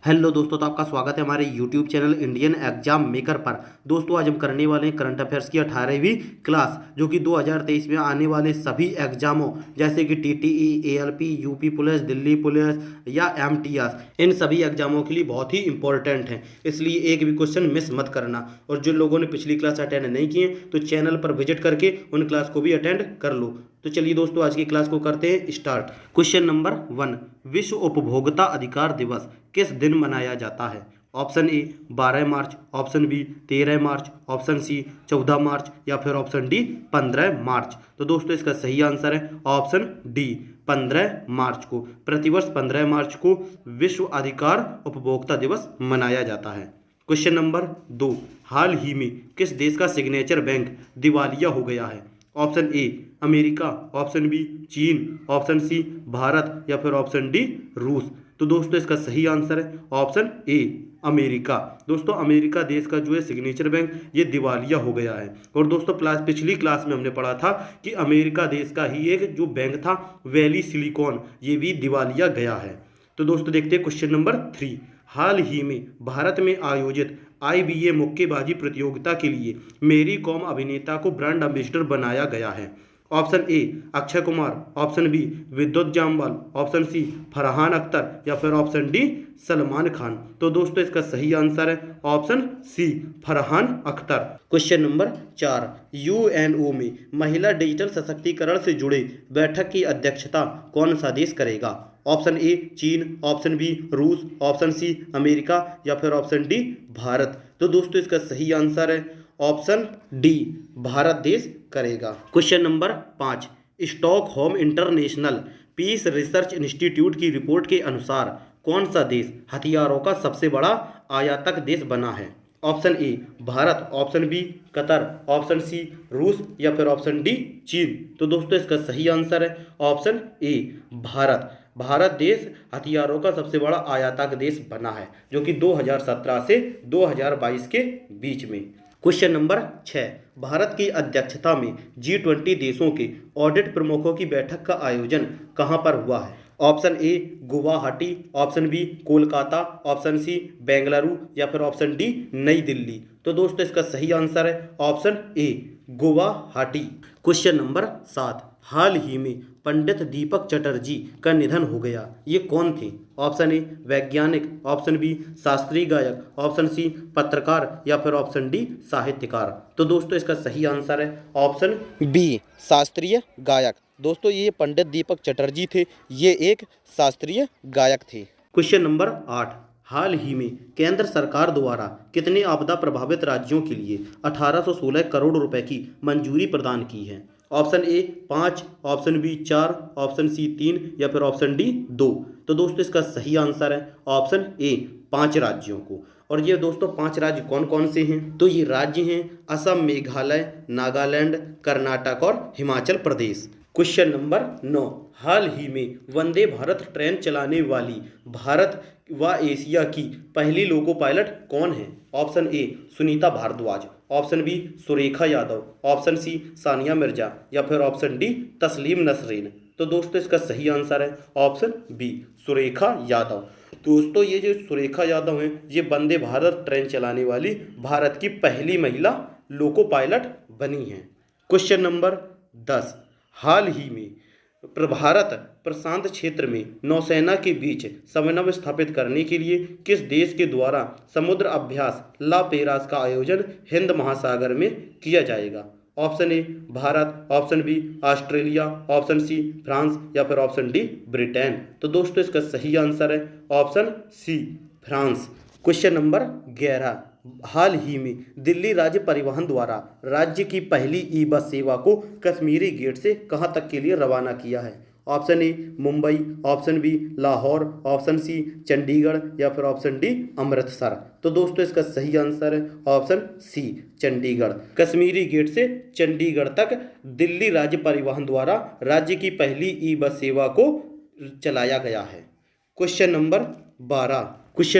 Hello दोस्तों, तो आपका स्वागत है हमारे YouTube channel Indian exam maker पर। दोस्तों आज हम करने वाले हैं करंट अफेयर्स की 18वीं क्लास, जो कि 2023 में आने वाले सभी एग्जामों जैसे कि TTE, ALP, UP police, Delhi police या एमटीएस, इन सभी एग्जामों के लिए बहुत ही इंपॉर्टेंट है। इसलिए एक भी क्वेश्चन मिस मत करना। और जिन लोगों ने पिछली क्लास अटेंड नहीं किए तो चैनल पर विजिट करके उन क्लास को भी अटेंड कर लो। तो चलिए दोस्तों आज की क्लास को करते हैं स्टार्ट। क्वेश्चन नंबर 1, विश्व उपभोक्ता अधिकार दिवस किस दिन मनाया जाता है? Option A 12 March, option B 13 March, option C 14 March या फिर ऑप्शन डी 15 मार्च। तो दोस्तों इसका सही आंसर है ऑप्शन डी 15 मार्च को। प्रतिवर्ष 15 मार्च को विश्व अधिकार उपभोक्ता दिवस मनाया जाता है। क्वेश्चन नंबर 2, हाल ही में किस देश का सिग्नेचर बैंक दिवालिया हो गया है? Option A America, option B चीन, ऑप्शन सी भारत या फिर ऑप्शन डी रूस। तो दोस्तों इसका सही आंसर है ऑप्शन ए अमेरिका। दोस्तों अमेरिका देश का जो है सिग्नेचर बैंक ये दिवालिया हो गया है। और दोस्तों पिछली क्लास में हमने पढ़ा था कि अमेरिका देश का ही एक जो बैंक था वैली सिलिकॉन, ये भी दिवालिया गया है। तो दोस्तों देखते हैं क्वेश्चन नंबर 3, हाल ही में भारत में आयोजित आईबीए मुक्केबाजी प्रतियोगिता के लिए मेरी कॉम अभिनेता को ब्रांड एम्बेसडर बनाया गया है। Option A Akshay Kumar, option B Vidyut Jammwal, option C Farhan Akhtar या फिर ऑप्शन डी सलमान खान। तो दोस्तों इसका सही आंसर है option C Farhan Akhtar. Question number 4, UNO में महिला डिजिटल सशक्तिकरण से जुड़े बैठक की अध्यक्षता कौन सा देश करेगा? ऑप्शन ए चीन, ऑप्शन बी रूस, ऑप्शन सी अमेरिका या फिर ऑप्शन डी भारत। तो दोस्तों इसका सही आंसर है ऑप्शन डी भारत देश करेगा। Question number 5, Stockholm international peace research institute की रिपोर्ट के अनुसार कौन सा देश हथियारों का सबसे बड़ा आयातक देश बना है? Option A Bharat, option B कतर, ऑप्शन सी रूस या फिर ऑप्शन डी चीन। तो दोस्तों इसका सही आंसर है ऑप्शन ए भारत। भारत देश हथियारों का सबसे बड़ा आयातक देश बना है, जो कि 2017 से 2022 के बीच में। क्वेश्चन नंबर 6, भारत की अध्यक्षता में G20 देशों के ऑडिट प्रमुखों की बैठक का आयोजन कहां पर हुआ है? Option A Guwahati, option B Kolkata, option C Bengaluru या फिर ऑप्शन डी नई दिल्ली। तो दोस्तों इसका सही आंसर है option A Guwahati. Question number 7, हाल ही में पंडित दीपक चटर्जी का निधन हो गया, ये कौन थे? ऑप्शन ए वैज्ञानिक, ऑप्शन बी शास्त्रीय गायक, ऑप्शन सी पत्रकार या फिर ऑप्शन डी साहित्यकार। तो दोस्तों इसका सही आंसर है ऑप्शन बी शास्त्रीय गायक। दोस्तों ये पंडित दीपक चटर्जी थे, ये एक शास्त्रीय गायक थे। क्वेश्चन नंबर 8, हाल ही में केंद्र सरकार द्वारा कितने आपदा प्रभावित राज्यों के लिए 1816 करोड़ रुपए की मंजूरी प्रदान की है? Option A 5, option B 4, option C 3 या फिर ऑप्शन डी 2। तो दोस्तों इसका सही आंसर है ऑप्शन ए 5 राज्यों को। और ये दोस्तों 5 राज्य कौन कौन से हैं? तो ये राज्य हैं असम, मेघालय, नागालैंड, कर्नाटक और हिमाचल प्रदेश। क्वेश्चन नंबर 9, हाल ही में वंदे भारत ट्रेन चलाने वाली भारत व एशिया की पहली लोको पायलट कौन है? Option A Sunita Bhardwaj, option B Surekha Yadav, option C Sania Mirza या फिर ऑप्शन डी तस्लीम नसरीन। तो दोस्तों इसका सही आंसर है ऑप्शन बी सुरेखा यादव। दोस्तों ये जो सुरेखा यादव हैं ये वंदे भारत ट्रेन चलाने वाली भारत की पहली महिला लोको पायलट बनी हैं। क्वेश्चन नंबर 10, हाल ही में भारत प्रशांत क्षेत्र में नौसेना के बीच समन्वय स्थापित करने के लिए किस देश के द्वारा समुद्र अभ्यास ला पेरास का आयोजन हिंद महासागर में किया जाएगा? Option A Bharat, option B Australia, option C France या फिर ऑप्शन डी ब्रिटेन। तो दोस्तों इसका सही आंसर है option C France. Question number 11, हाल ही में दिल्ली राज्य परिवहन द्वारा राज्य की पहली ई बस सेवा को कश्मीरी गेट से कहां तक के लिए रवाना किया है? Option A Mumbai, option B Lahore, option C Chandigarh या फिर ऑप्शन डी अमृतसर। तो दोस्तों इसका सही आंसर है option C Chandigarh. Kashmiri gate से चंडीगढ़ तक दिल्ली राज्य परिवहन द्वारा राज्य की पहली ई बस सेवा को चलाया गया है। क्वेश्चन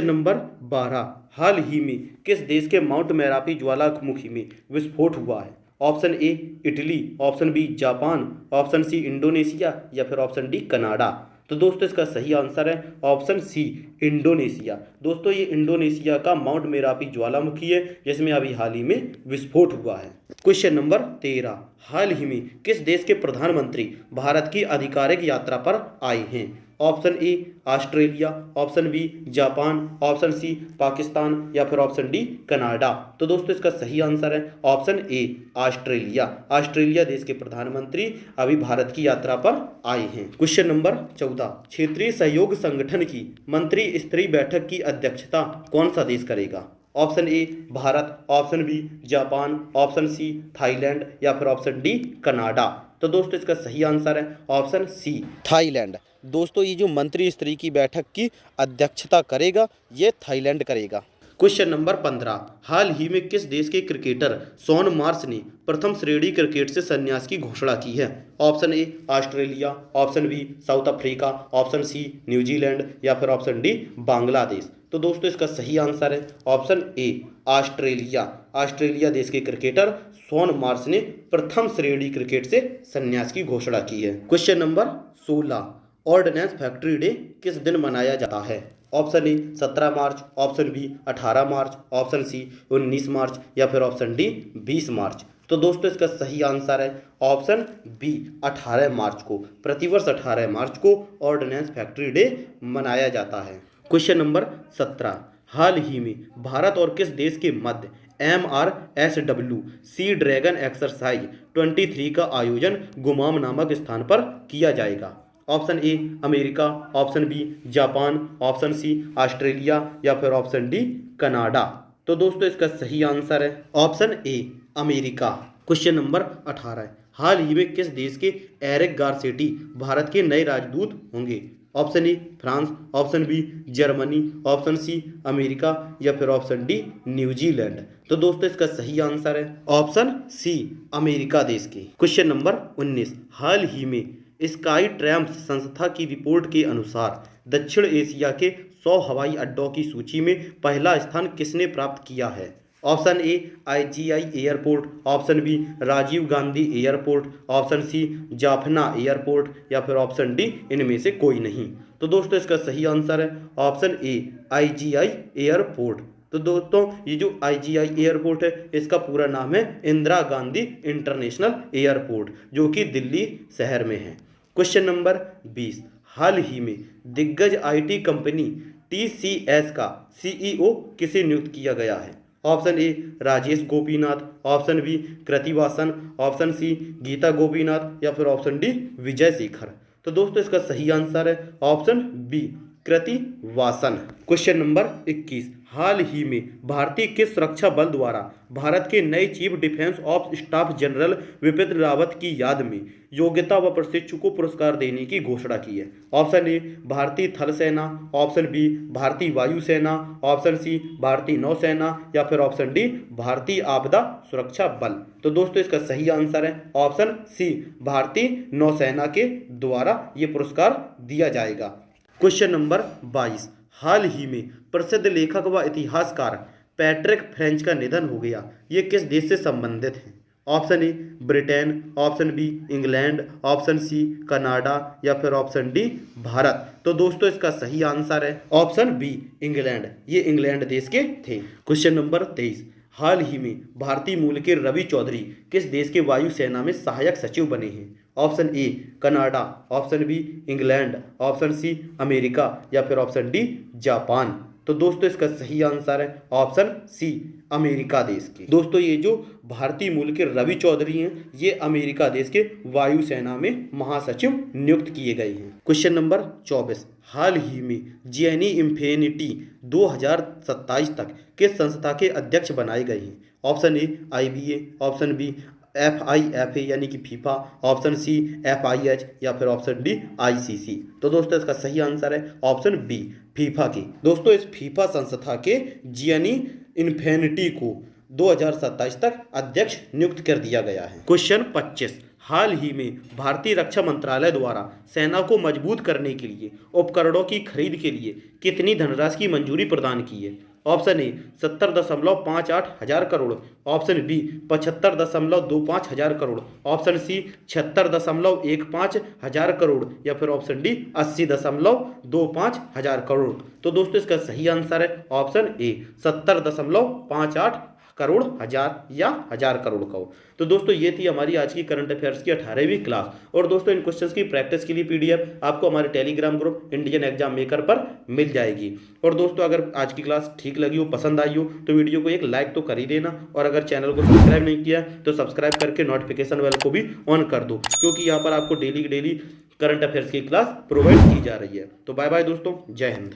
नंबर 12, हाल ही में किस देश के माउंट मैरापी ज्वालामुखी में विस्फोट हुआ है? Option A Italy, option B Japan, option C Indonesia या फिर ऑप्शन डी कनाडा। तो दोस्तों इसका सही आंसर है ऑप्शन सी, इंडोनेशिया। दोस्तों ये इंडोनेशिया का माउंट मेरापी ज्वालामुखी है, जिसमें अभी हाल ही में विस्फोट हुआ है। क्वेश्चन नंबर 13, हाल ही में किस देश के प्रधानमंत्री भारत की आधिकारिक यात्रा पर आए हैं? Option A Australia, option B Japan, option C Pakistan या फिर ऑप्शन डी कनाडा। तो दोस्तों इसका सही आंसर है ऑप्शन ए ऑस्ट्रेलिया। ऑस्ट्रेलिया देश के प्रधानमंत्री अभी भारत की यात्रा पर आए हैं। क्वेश्चन नंबर 14, क्षेत्रीय सहयोग संगठन की मंत्री स्तरीय बैठक की अध्यक्षता कौन सा देश करेगा? Option A Bharat, option B Japan, option C Thailand या फिर ऑप्शन डी कनाडा। तो दोस्तों इसका सही आंसर है ऑप्शन सी, थाईलैंड। दोस्तों ये जो मंत्री स्तरीय की बैठक की अध्यक्षता करेगा ये थाईलैंड करेगा। क्वेश्चन नंबर 15, हाल ही में किस देश के क्रिकेटर शॉन मार्श ने प्रथम श्रेणी क्रिकेट से संन्यास की घोषणा की है? Option A Australia, option B south Africa, option C New Zealand या फिर ऑप्शन डी बांग्लादेश। तो दोस्तों इसका सही आंसर है ऑप्शन ए ऑस्ट्रेलिया। ऑस्ट्रेलिया देश के क्रिकेटर शॉन मार्श ने प्रथम श्रेणी क्रिकेट से संन्यास की घोषणा की है। Question number 16, ordnance factory day किस दिन मनाया जाता है? Option A 17 March, option B 18 March, option C 19 March या फिर ऑप्शन डी 20 मार्च। तो दोस्तों इसका सही आंसर है ऑप्शन बी 18 मार्च को। प्रतिवर्ष 18 मार्च को ऑर्डिनेंस फैक्ट्री डे मनाया जाता है। क्वेश्चन नंबर 17, हाल ही में भारत और किस देश के मध्य MRSW सी ड्रैगन एक्सरसाइज 23 का आयोजन गुमाम नामक स्थान पर किया जाएगा? Option A America, option B Japan, option C Australia या फिर ऑप्शन डी कनाडा। तो दोस्तों इसका सही आंसर है option A America. Question number 18, हाल ही में किस देश के एरिक गारसेटी भारत के नए राजदूत होंगे? Option A France, option B Germany, option C America या फिर ऑप्शन डी न्यूजीलैंड। तो दोस्तों इसका सही आंसर है ऑप्शन सी अमेरिका देश के। क्वेश्चन नंबर 19, हाल ही में स्काई ट्रैम्प्स संस्था की रिपोर्ट के अनुसार दक्षिण एशिया के 100 हवाई अड्डों की सूची में पहला स्थान किसने प्राप्त किया है? Option A IGI airport, option B Rajiv Gandhi airport, option C Jaffna airport या फिर ऑप्शन डी इनमें से कोई नहीं। तो दोस्तों इसका सही आंसर है ऑप्शन ए IGI एयरपोर्ट। तो दोस्तों ये जो IGI एयरपोर्ट है इसका पूरा नाम है इंदिरा गांधी इंटरनेशनल एयरपोर्ट, जो कि दिल्ली शहर में है। क्वेश्चन नंबर 20, हाल ही में दिग्गज IT कंपनी TCS का CEO किसे नियुक्त किया गया है? Option A Rajesh Gopinath, option B Kriti Vasan, option C Gita Gopinath या फिर ऑप्शन डी विजय शेखर। तो दोस्तों इसका सही आंसर है option B Kriti Vasan. Question number 21, हाल ही में भारतीय किस सुरक्षा बल द्वारा भारत के नए chief defence of staff general Vipin Rawat की याद में योग्यता व प्रशिक्षु को पुरस्कार देने की घोषणा की है? ऑप्शन ए भारतीय थल सेना, ऑप्शन बी भारतीय वायुसेना, ऑप्शन सी भारतीय नौसेना या फिर ऑप्शन डी भारतीय आपदा सुरक्षा बल। तो दोस्तों इसका सही आंसर है ऑप्शन सी भारतीय नौसेना के द्वारा ये पुरस्कार दिया जाएगा। क्वेश्चन नंबर 22, हाल ही में प्रसिद्ध लेखक व इतिहासकार पैट्रिक फ्रेंच का निधन हो गया, ये किस देश से संबंधित है? Option A Britain, option B England, option C Canada या फिर ऑप्शन डी भारत। तो दोस्तों इसका सही आंसर है ऑप्शन बी इंग्लैंड, ये इंग्लैंड देश के थे। क्वेश्चन नंबर 23, हाल ही में भारतीय मूल के रवि चौधरी किस देश के वायुसेना में सहायक सचिव बने हैं? Option A Canada, option B England, option C America या फिर ऑप्शन डी जापान। तो दोस्तों इसका सही आंसर है ऑप्शन सी अमेरिका देश के। दोस्तों ये जो भारतीय मूल के रवि चौधरी हैं ये अमेरिका देश के वायुसेना में महासचिव नियुक्त किए गए हैं। क्वेश्चन नंबर 24, हाल ही में जिएनी इन्फिनिटी 2027 तक किस संस्था के अध्यक्ष बनाए गए हैं? Option A IBA, option B FIFA यानी कि फीफा, ऑप्शन सी FIH या फिर ऑप्शन डी ICC। तो दोस्तों इसका सही आंसर है ऑप्शन बी फीफा की। दोस्तों इस फीफा संस्था के जियानी इन्फिनिटी को 2027 तक अध्यक्ष नियुक्त कर दिया गया है। क्वेश्चन 25, हाल ही में भारतीय रक्षा मंत्रालय द्वारा सेना को मजबूत करने के लिए उपकरणों की खरीद के लिए कितनी धनराशि की मंजूरी प्रदान की है? ऑप्शन ए 70.58 हजार करोड़, ऑप्शन बी 75.25 हजार करोड़, ऑप्शन सी 76.15 हजार करोड़ या फिर ऑप्शन डी 80.25 हजार करोड़। तो दोस्तों इसका सही आंसर है ऑप्शन ए 70.58 करोड़ हजार या हजार करोड़ का हो। तो दोस्तों ये थी हमारी आज की करंट अफेयर्स की 18वीं क्लास। और दोस्तों इन क्वेश्चंस की प्रैक्टिस के लिए पीडीएफ आपको हमारे Telegram group Indian exam maker पर मिल जाएगी। और दोस्तों अगर आज की क्लास ठीक लगी हो, पसंद आई हो, तो वीडियो को एक लाइक तो कर ही देना, और अगर चैनल को सब्सक्राइब नहीं किया तो सब्सक्राइब करके नोटिफिकेशन बेल को भी ऑन कर दो, क्योंकि यहाँ पर आपको डेली करंट अफेयर्स की क्लास प्रोवाइड की जा रही है। तो बाय बाय दोस्तों, जय हिंद।